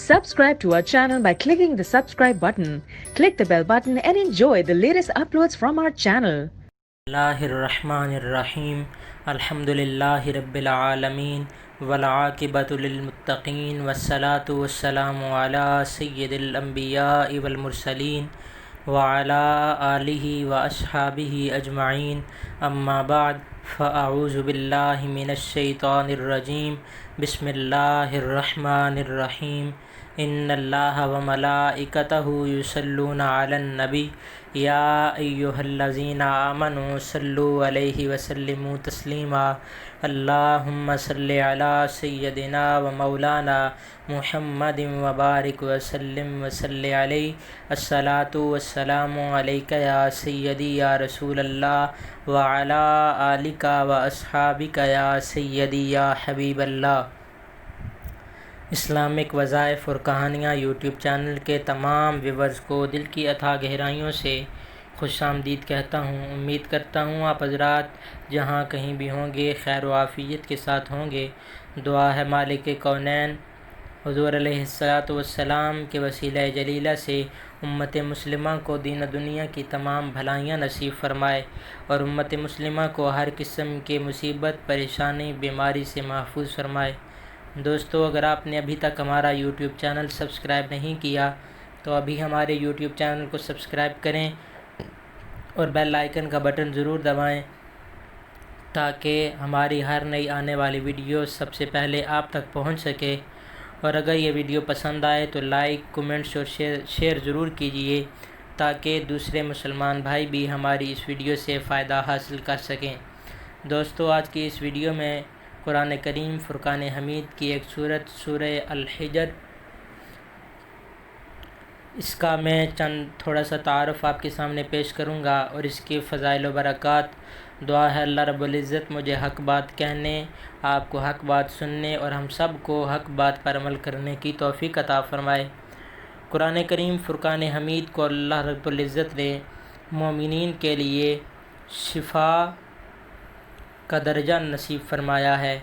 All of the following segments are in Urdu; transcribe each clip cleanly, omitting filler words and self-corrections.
Subscribe to our channel by clicking the subscribe button. Click the bell button and enjoy the latest uploads from our channel. اللہ الرحمن الرحیم الحمد للہ رب العالمین والعاقبۃ للمتقین والصلاة والسلام علی سید الانبیاء والمرسلین وعلی آلہ واصحابہ اجمعین اما بعد فاعوذ باللہ من الشیطان الرجیم بسم اللہ الرحمن الرحیم ان اللہ وملائکتہ یصلون علی النبی یا ایہا الذین آمنوا صلوا علیہ وسلموا تسلیما اللہم صلی علی سیدنا و مولانا محمد وبارک وسلم وصلی علیہ الصلاۃ والسلام علیک یا سیدی یا رسول اللہ وعلی آلک و اصحابک یا سیدی یا حبیب اللہ۔ اسلامک وظائف اور کہانیاں یوٹیوب چینل کے تمام ویورز کو دل کی اتھاہ گہرائیوں سے خوش آمدید کہتا ہوں۔ امید کرتا ہوں آپ حضرات جہاں کہیں بھی ہوں گے خیر و عافیت کے ساتھ ہوں گے۔ دعا ہے مالک کونین حضور علیہ الصلاۃ والسلام کے وسیلہ جلیلہ سے امت مسلمہ کو دین و دنیا کی تمام بھلائیاں نصیب فرمائے اور امت مسلمہ کو ہر قسم کے مصیبت پریشانی بیماری سے محفوظ فرمائے۔ دوستو، اگر آپ نے ابھی تک ہمارا یوٹیوب چینل سبسکرائب نہیں کیا تو ابھی ہمارے یوٹیوب چینل کو سبسکرائب کریں اور بیل آئیکن کا بٹن ضرور دبائیں تاکہ ہماری ہر نئی آنے والی ویڈیو سب سے پہلے آپ تک پہنچ سکے۔ اور اگر یہ ویڈیو پسند آئے تو لائک، کومنٹس اور شیئر ضرور کیجیے تاکہ دوسرے مسلمان بھائی بھی ہماری اس ویڈیو سے فائدہ حاصل کر سکیں۔ دوستو، آج کی اس ویڈیو میں قرآن کریم فرقان حمید کی ایک سورت سورہ الحجر، اس کا میں تھوڑا سا تعارف آپ کے سامنے پیش کروں گا اور اس کے فضائل و برکات۔ دعا ہے اللہ رب العزت مجھے حق بات کہنے، آپ کو حق بات سننے اور ہم سب کو حق بات پر عمل کرنے کی توفیق عطا فرمائے۔ قرآن کریم فرقان حمید کو اللہ رب العزت نے مومنین کے لیے شفا کا درجہ نصیب فرمایا ہے۔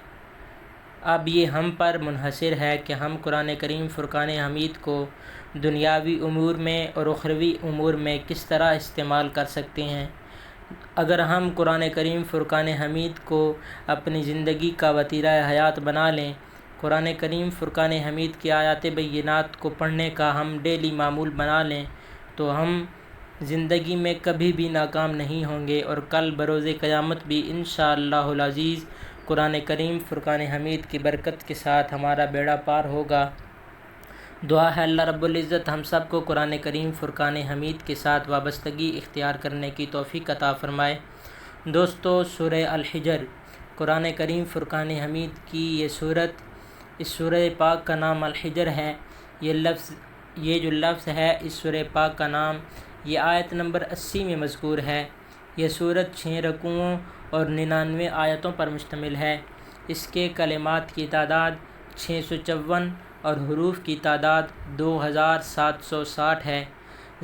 اب یہ ہم پر منحصر ہے کہ ہم قرآن کریم فرقان حمید کو دنیاوی امور میں اور اخروی امور میں کس طرح استعمال کر سکتے ہیں۔ اگر ہم قرآن کریم فرقان حمید کو اپنی زندگی کا وتیرہ حیات بنا لیں، قرآن کریم فرقان حمید کی آیات بینات کو پڑھنے کا ہم ڈیلی معمول بنا لیں تو ہم زندگی میں کبھی بھی ناکام نہیں ہوں گے اور کل بروز قیامت بھی انشاءاللہ العزیز قرآن کریم فرقان حمید کی برکت کے ساتھ ہمارا بیڑا پار ہوگا۔ دعا ہے اللہ رب العزت ہم سب کو قرآن کریم فرقان حمید کے ساتھ وابستگی اختیار کرنے کی توفیق عطا فرمائے۔ دوستو، سورہ الحجر قرآن کریم فرقان حمید کی یہ سورت، اس سورہ پاک کا نام الحجر ہے۔ یہ جو لفظ ہے اس سورہ پاک کا نام، یہ آیت نمبر 80 میں مذکور ہے۔ یہ سورت 6 رکوعوں اور 99 آیتوں پر مشتمل ہے۔ اس کے کلمات کی تعداد 654 اور حروف کی تعداد 2760 ہے۔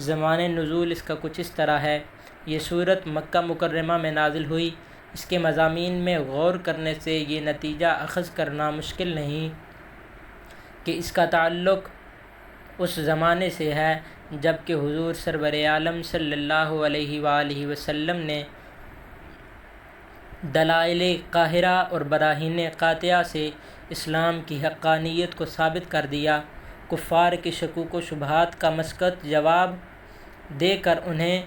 زمان نزول اس کا کچھ اس طرح ہے۔ یہ سورت مکہ مکرمہ میں نازل ہوئی۔ اس کے مضامین میں غور کرنے سے یہ نتیجہ اخذ کرنا مشکل نہیں کہ اس کا تعلق اس زمانے سے ہے جب کہ حضور سرور عالم صلی اللہ علیہ وآلہ وسلم نے دلائل قاہرہ اور براہین قاطعہ سے اسلام کی حقانیت کو ثابت کر دیا، کفار کی شکوک و شبہات کا مسکت جواب دے کر انہیں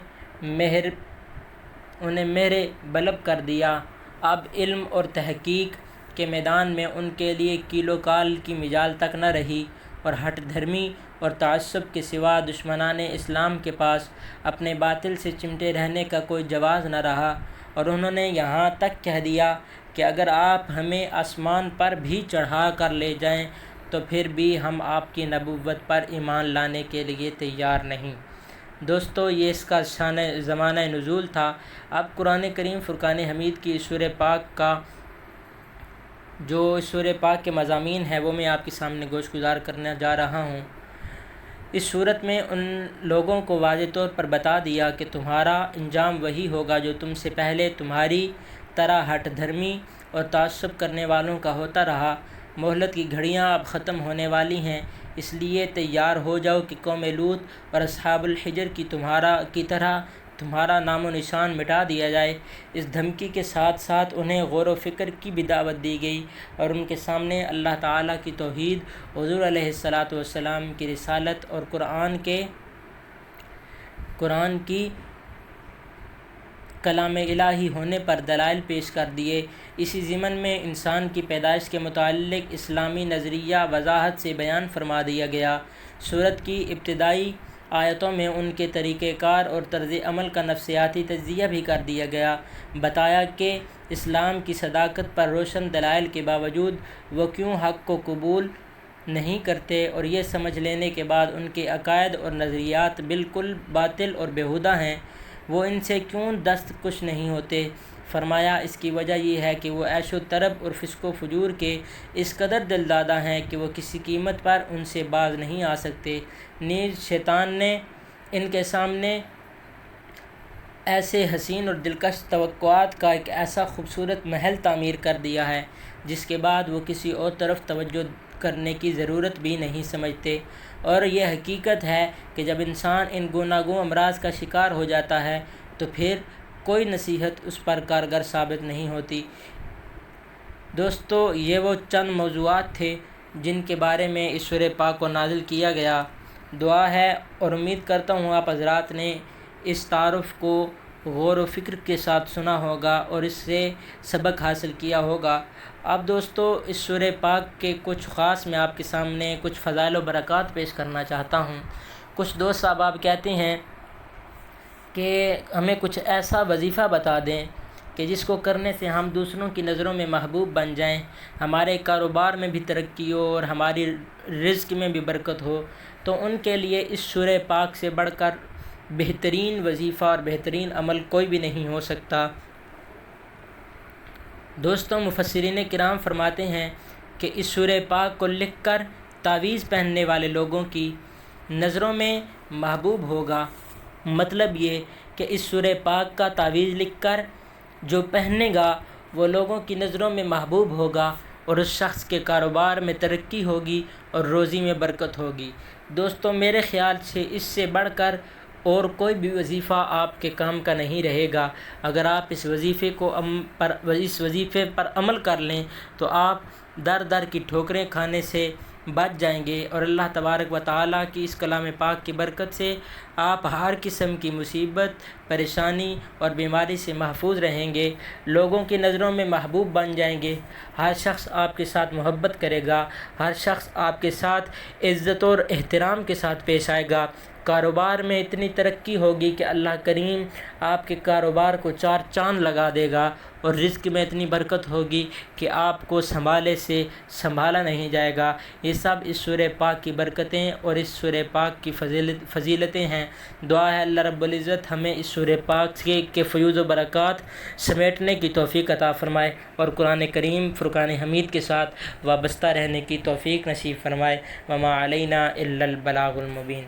مہر بلب کر دیا۔ اب علم اور تحقیق کے میدان میں ان کے لیے کیل و کال کی مجال تک نہ رہی اور ہٹ دھرمی اور تعصب کے سوا دشمنان اسلام کے پاس اپنے باطل سے چمٹے رہنے کا کوئی جواز نہ رہا، اور انہوں نے یہاں تک کہہ دیا کہ اگر آپ ہمیں آسمان پر بھی چڑھا کر لے جائیں تو پھر بھی ہم آپ کی نبوت پر ایمان لانے کے لیے تیار نہیں۔ دوستو، یہ اس کا زمانہ نزول تھا۔ اب قرآن کریم فرقان حمید کی سورہ پاک کا جو سورہ پاک کے مضامین ہیں وہ میں آپ کے سامنے گوش گزار کرنے جا رہا ہوں۔ اس صورت میں ان لوگوں کو واضح طور پر بتا دیا کہ تمہارا انجام وہی ہوگا جو تم سے پہلے تمہاری طرح ہٹ دھرمی اور تعصب کرنے والوں کا ہوتا رہا۔ مہلت کی گھڑیاں اب ختم ہونے والی ہیں، اس لیے تیار ہو جاؤ کہ قوم لوط اور اصحاب الحجر کی طرح تمہارا نام و نشان مٹا دیا جائے۔ اس دھمکی کے ساتھ ساتھ انہیں غور و فکر کی بھی دعوت دی گئی اور ان کے سامنے اللہ تعالیٰ کی توحید، حضور علیہ السلام کی رسالت اور قرآن کی کلام الہی ہونے پر دلائل پیش کر دیے۔ اسی ضمن میں انسان کی پیدائش کے متعلق اسلامی نظریہ وضاحت سے بیان فرما دیا گیا۔ سورت کی ابتدائی آیتوں میں ان کے طریقہ کار اور طرز عمل کا نفسیاتی تجزیہ بھی کر دیا گیا۔ بتایا کہ اسلام کی صداقت پر روشن دلائل کے باوجود وہ کیوں حق کو قبول نہیں کرتے، اور یہ سمجھ لینے کے بعد ان کے عقائد اور نظریات بالکل باطل اور بیہودہ ہیں، وہ ان سے کیوں دست کش نہیں ہوتے۔ فرمایا اس کی وجہ یہ ہے کہ وہ عیش و طرب اور فسق و فجور کے اس قدر دلدادہ ہیں کہ وہ کسی قیمت پر ان سے باز نہیں آ سکتے۔ نیز شیطان نے ان کے سامنے ایسے حسین اور دلکش توقعات کا ایک ایسا خوبصورت محل تعمیر کر دیا ہے جس کے بعد وہ کسی اور طرف توجہ کرنے کی ضرورت بھی نہیں سمجھتے، اور یہ حقیقت ہے کہ جب انسان ان گوناگوں امراض کا شکار ہو جاتا ہے تو پھر کوئی نصیحت اس پر کارگر ثابت نہیں ہوتی۔ دوستو، یہ وہ چند موضوعات تھے جن کے بارے میں اس سورہ پاک کو نازل کیا گیا۔ دعا ہے اور امید کرتا ہوں آپ حضرات نے اس تعارف کو غور و فکر کے ساتھ سنا ہوگا اور اس سے سبق حاصل کیا ہوگا۔ اب دوستو، اس سورہ پاک کے کچھ خاص میں آپ کے سامنے کچھ فضائل و برکات پیش کرنا چاہتا ہوں۔ کچھ دوست احباب کہتے ہیں کہ ہمیں کچھ ایسا وظیفہ بتا دیں کہ جس کو کرنے سے ہم دوسروں کی نظروں میں محبوب بن جائیں، ہمارے کاروبار میں بھی ترقی ہو اور ہماری رزق میں بھی برکت ہو۔ تو ان کے لیے اس سورہ پاک سے بڑھ کر بہترین وظیفہ اور بہترین عمل کوئی بھی نہیں ہو سکتا۔ دوستوں، مفسرین کرام فرماتے ہیں کہ اس سورہ پاک کو لکھ کر تعویذ پہننے والے لوگوں کی نظروں میں محبوب ہوگا۔ مطلب یہ کہ اس سورہ پاک کا تعویذ لکھ کر جو پہنے گا وہ لوگوں کی نظروں میں محبوب ہوگا اور اس شخص کے کاروبار میں ترقی ہوگی اور روزی میں برکت ہوگی۔ دوستو، میرے خیال سے اس سے بڑھ کر اور کوئی بھی وظیفہ آپ کے کام کا نہیں رہے گا۔ اگر آپ اس وظیفے پر عمل کر لیں تو آپ در در کی ٹھوکریں کھانے سے بچ جائیں گے، اور اللہ تبارک و تعالیٰ کی اس کلام پاک کی برکت سے آپ ہر قسم کی مصیبت، پریشانی اور بیماری سے محفوظ رہیں گے، لوگوں کی نظروں میں محبوب بن جائیں گے، ہر شخص آپ کے ساتھ محبت کرے گا، ہر شخص آپ کے ساتھ عزت اور احترام کے ساتھ پیش آئے گا، کاروبار میں اتنی ترقی ہوگی کہ اللہ کریم آپ کے کاروبار کو 4 چاند لگا دے گا، اور رزق میں اتنی برکت ہوگی کہ آپ کو سنبھالے سے سنبھالا نہیں جائے گا۔ یہ سب اس سورہ پاک کی برکتیں اور اس سورہ پاک کی فضیلتیں ہیں۔ دعا ہے اللہ رب العزت ہمیں اس سورہ پاک کے فیوز و برکات سمیٹنے کی توفیق عطا فرمائے اور قرآن کریم فرقان حمید کے ساتھ وابستہ رہنے کی توفیق نصیب فرمائے۔ وما علینا الا البلاغ المبین۔